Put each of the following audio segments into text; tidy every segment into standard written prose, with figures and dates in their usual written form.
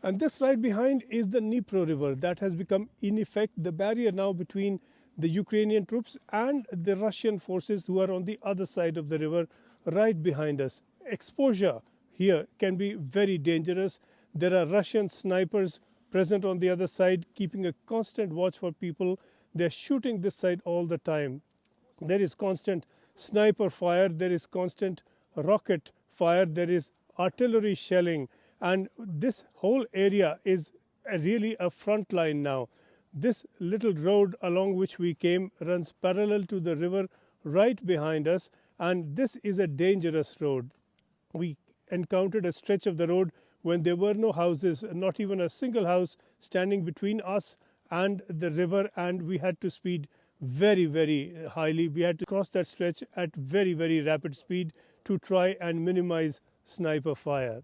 And this right behind is the Dnipro River that has become, in effect, the barrier now between the Ukrainian troops and the Russian forces who are on the other side of the river right behind us. Exposure here can be very dangerous. There are Russian snipers present on the other side, keeping a constant watch for people. They're shooting this side all the time. There is constant sniper fire, there is constant rocket fire, there is artillery shelling, and this whole area is really a front line now. This little road along which we came runs parallel to the river right behind us, and this is a dangerous road. We encountered a stretch of the road when there were no houses, not even a single house standing between us and the river, and we had to speed very, very highly. We had to cross that stretch at very, very rapid speed to try and minimize sniper fire.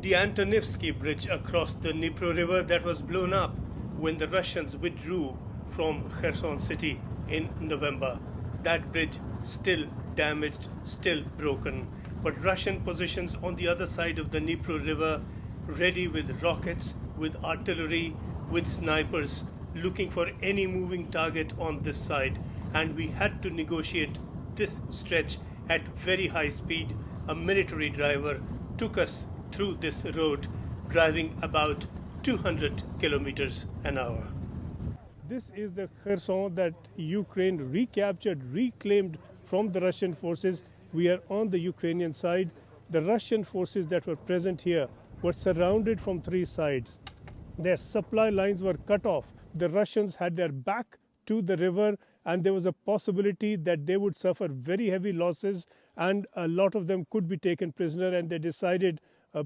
The Antonivsky Bridge across the Dnipro River that was blown up when the Russians withdrew from Kherson city in November. That bridge still damaged, still broken. But Russian positions on the other side of the Dnipro River, ready with rockets, with artillery, with snipers, looking for any moving target on this side. And we had to negotiate this stretch at very high speed. A military driver took us through this road, driving about 200 kilometers an hour. This is the Kherson that Ukraine recaptured, reclaimed from the Russian forces. We are on the Ukrainian side. The Russian forces that were present here were surrounded from three sides. Their supply lines were cut off. The Russians had their back to the river, and there was a possibility that they would suffer very heavy losses, and a lot of them could be taken prisoner, and they decided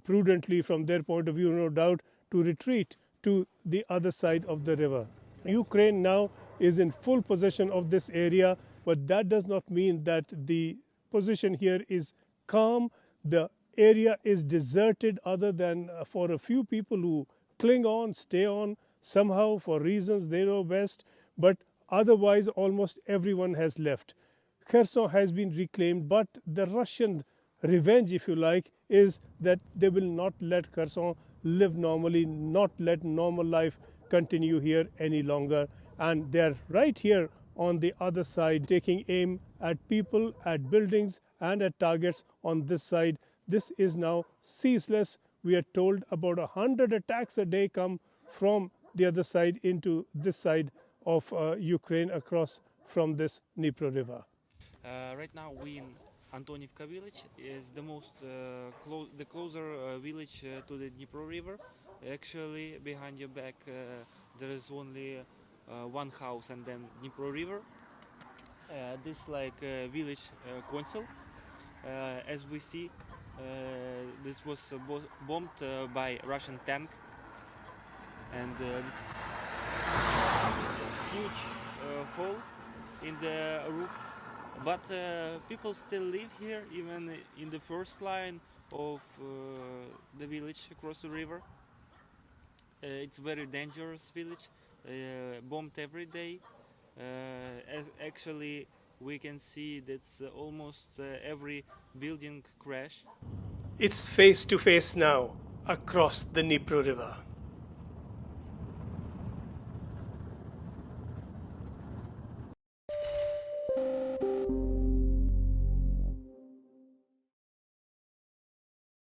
prudently, from their point of view, no doubt, to retreat to the other side of the river. Ukraine now is in full possession of this area, but that does not mean that the position here is calm. The area is deserted, other than for a few people who cling on, stay on, somehow for reasons they know best, but otherwise almost everyone has left. Kherson has been reclaimed, but the Russian revenge, if you like, is that they will not let Kherson live normally, not let normal life continue here any longer. And they're right here on the other side, taking aim at people, at buildings, and at targets on this side. This is now ceaseless. We are told about 100 attacks a day come from the other side into this side of Ukraine, across from this Dnipro River. Right now we in Antonivka village is the most the closer village to the Dnipro River. Actually, behind your back there is only one house and then Dnipro River. This like village council. As we see, this was bombed by Russian tank, and this huge hole in the roof. But people still live here, even in the first line of the village across the river. It's a very dangerous village, bombed every day. Actually, we can see that's almost every building crash. It's face to face now across the Dnipro River.